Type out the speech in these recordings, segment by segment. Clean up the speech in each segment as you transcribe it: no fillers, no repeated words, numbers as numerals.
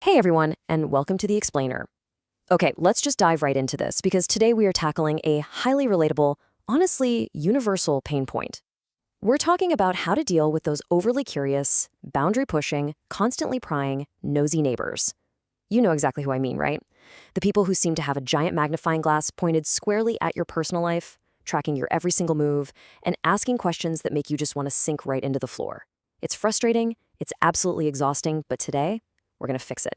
Hey everyone, and welcome to The Explainer. Okay, let's just dive right into this because today we are tackling a highly relatable, honestly universal pain point. We're talking about how to deal with those overly curious, boundary-pushing, constantly prying, nosy neighbors. You know exactly who I mean, right? The people who seem to have a giant magnifying glass pointed squarely at your personal life, tracking your every single move, and asking questions that make you just want to sink right into the floor. It's frustrating, it's absolutely exhausting, but today, we're going to fix it.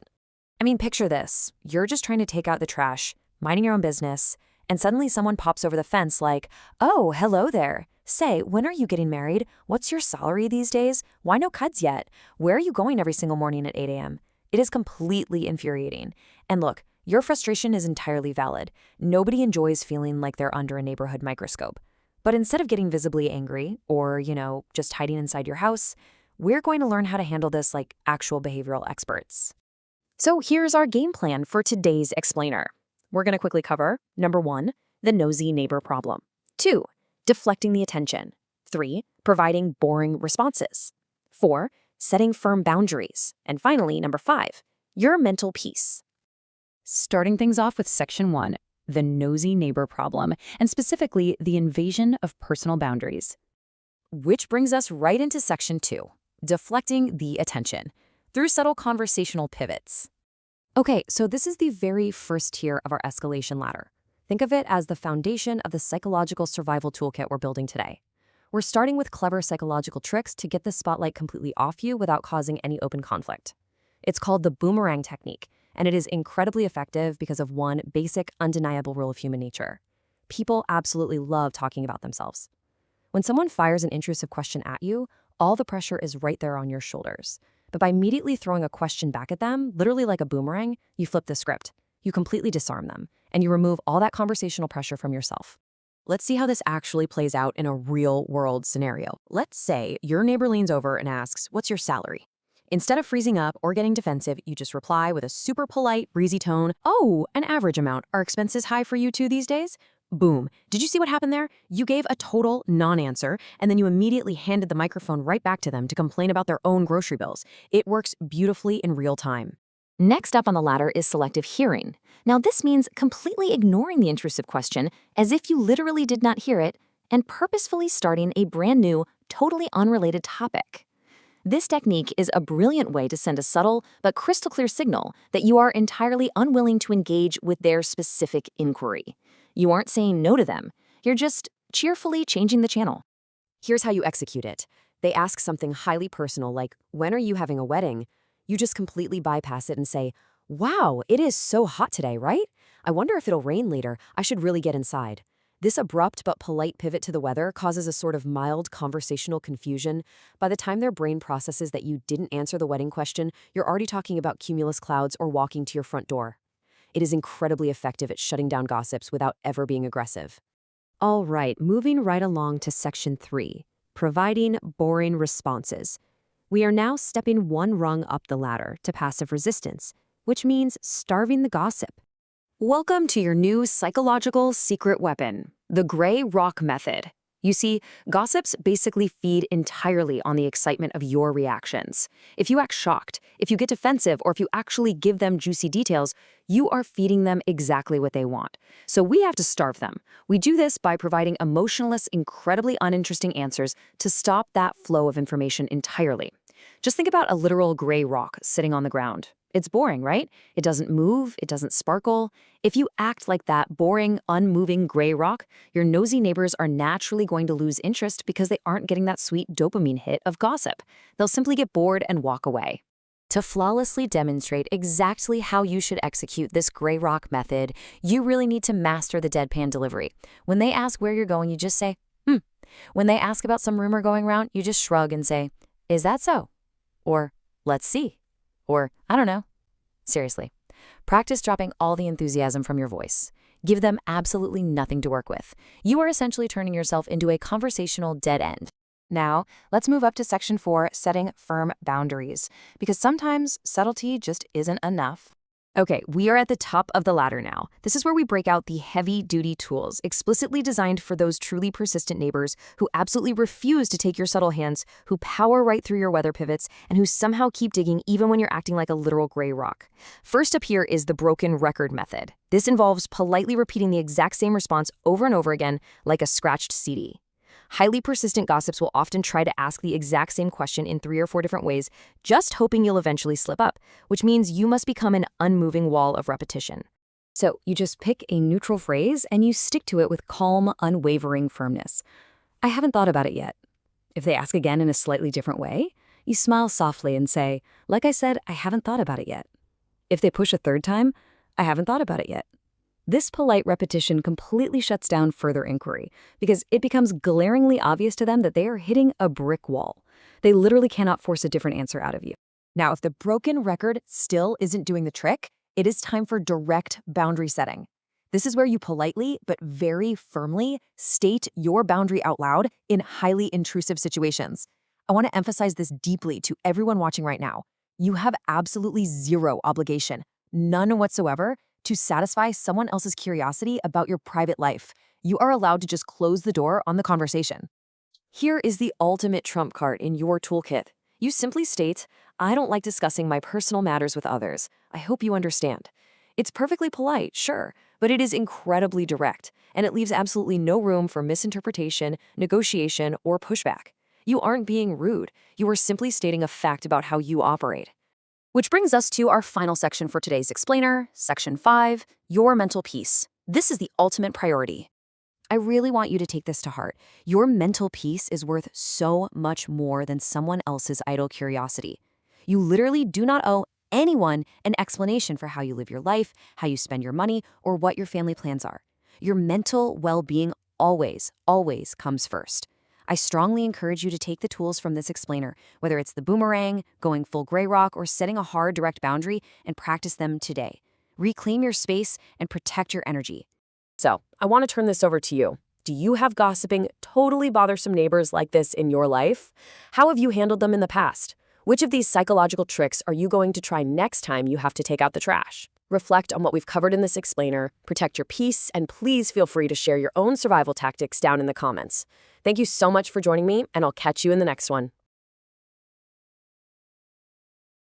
I mean, picture this. You're just trying to take out the trash, minding your own business, and suddenly someone pops over the fence like, "Oh, hello there. Say, when are you getting married? What's your salary these days? Why no cuds yet? Where are you going every single morning at 8 a.m.? It is completely infuriating. And look, your frustration is entirely valid. Nobody enjoys feeling like they're under a neighborhood microscope. But instead of getting visibly angry or, just hiding inside your house, we're going to learn how to handle this like actual behavioral experts. So here's our game plan for today's explainer. We're going to quickly cover, number 1, the nosy neighbor problem. 2, deflecting the attention. 3, providing boring responses. 4, setting firm boundaries. And finally, number 5, your mental peace. Starting things off with section 1, the nosy neighbor problem, and specifically the invasion of personal boundaries. Which brings us right into section 2, deflecting the attention, through subtle conversational pivots. Okay, so this is the very first tier of our escalation ladder. Think of it as the foundation of the psychological survival toolkit we're building today. We're starting with clever psychological tricks to get the spotlight completely off you without causing any open conflict. It's called the Boomerang technique, and it is incredibly effective because of one basic, undeniable rule of human nature. People absolutely love talking about themselves. When someone fires an intrusive question at you, all the pressure is right there on your shoulders. But by immediately throwing a question back at them, literally like a boomerang, you flip the script. You completely disarm them, and you remove all that conversational pressure from yourself. Let's see how this actually plays out in a real-world scenario. Let's say your neighbor leans over and asks, "What's your salary?" Instead of freezing up or getting defensive, you just reply with a super polite, breezy tone, "Oh, an average amount. Are expenses high for you too these days?" Boom. Did you see what happened there? You gave a total non-answer, and then you immediately handed the microphone right back to them to complain about their own grocery bills. It works beautifully in real time. Next up on the ladder is selective hearing. Now this means completely ignoring the intrusive question as if you literally did not hear it and purposefully starting a brand new, totally unrelated topic. This technique is a brilliant way to send a subtle but crystal clear signal that you are entirely unwilling to engage with their specific inquiry. You aren't saying no to them. You're just cheerfully changing the channel. Here's how you execute it. They ask something highly personal like, "When are you having a wedding?" You just completely bypass it and say, "Wow, it is so hot today, right? I wonder if it'll rain later. I should really get inside." This abrupt but polite pivot to the weather causes a sort of mild conversational confusion. By the time their brain processes that you didn't answer the wedding question, you're already talking about cumulus clouds or walking to your front door. It is incredibly effective at shutting down gossips without ever being aggressive. All right, moving right along to section 3, providing boring responses. We are now stepping one rung up the ladder to passive resistance, which means starving the gossip. Welcome to your new psychological secret weapon, the gray rock method. You see, gossips basically feed entirely on the excitement of your reactions. If you act shocked, if you get defensive, or if you actually give them juicy details, you are feeding them exactly what they want. So we have to starve them. We do this by providing emotionless, incredibly uninteresting answers to stop that flow of information entirely. Just think about a literal gray rock sitting on the ground. It's boring, right? It doesn't move, it doesn't sparkle. If you act like that boring, unmoving gray rock, your nosy neighbors are naturally going to lose interest because they aren't getting that sweet dopamine hit of gossip. They'll simply get bored and walk away. To flawlessly demonstrate exactly how you should execute this gray rock method, you really need to master the deadpan delivery. When they ask where you're going, you just say, "Hmm." When they ask about some rumor going around, you just shrug and say, "Is that so?" Or, "Let's see." Or, "I don't know." Seriously, practice dropping all the enthusiasm from your voice. Give them absolutely nothing to work with. You are essentially turning yourself into a conversational dead end. Now, let's move up to section 4, setting firm boundaries. Because sometimes subtlety just isn't enough. Okay, we are at the top of the ladder now. This is where we break out the heavy-duty tools, explicitly designed for those truly persistent neighbors who absolutely refuse to take your subtle hints, who power right through your weather pivots, and who somehow keep digging even when you're acting like a literal gray rock. First up here is the broken record method. This involves politely repeating the exact same response over and over again, like a scratched CD. Highly persistent gossips will often try to ask the exact same question in 3 or 4 different ways, just hoping you'll eventually slip up, which means you must become an unmoving wall of repetition. So you just pick a neutral phrase and you stick to it with calm, unwavering firmness. I haven't thought about it yet. If they ask again in a slightly different way, you smile softly and say, like I said, I haven't thought about it yet. If they push a third time, I haven't thought about it yet. This polite repetition completely shuts down further inquiry because it becomes glaringly obvious to them that they are hitting a brick wall. They literally cannot force a different answer out of you. Now, if the broken record still isn't doing the trick, it is time for direct boundary setting. This is where you politely but very firmly state your boundary out loud in highly intrusive situations. I want to emphasize this deeply to everyone watching right now. You have absolutely zero obligation, none whatsoever, to satisfy someone else's curiosity about your private life. You are allowed to just close the door on the conversation. Here is the ultimate trump card in your toolkit. You simply state, I don't like discussing my personal matters with others. I hope you understand. It's perfectly polite, sure, but it is incredibly direct, and it leaves absolutely no room for misinterpretation, negotiation, or pushback. You aren't being rude. You are simply stating a fact about how you operate. Which brings us to our final section for today's explainer, Section 5, Your Mental Peace. This is the ultimate priority. I really want you to take this to heart. Your mental peace is worth so much more than someone else's idle curiosity. You literally do not owe anyone an explanation for how you live your life, how you spend your money, or what your family plans are. Your mental well-being always, always comes first. I strongly encourage you to take the tools from this explainer, whether it's the boomerang, going full gray rock, or setting a hard, direct boundary, and practice them today. Reclaim your space and protect your energy. So, I want to turn this over to you. Do you have gossiping, totally bothersome neighbors like this in your life? How have you handled them in the past? Which of these psychological tricks are you going to try next time you have to take out the trash? Reflect on what we've covered in this explainer, protect your peace, and please feel free to share your own survival tactics down in the comments. Thank you so much for joining me, and I'll catch you in the next one.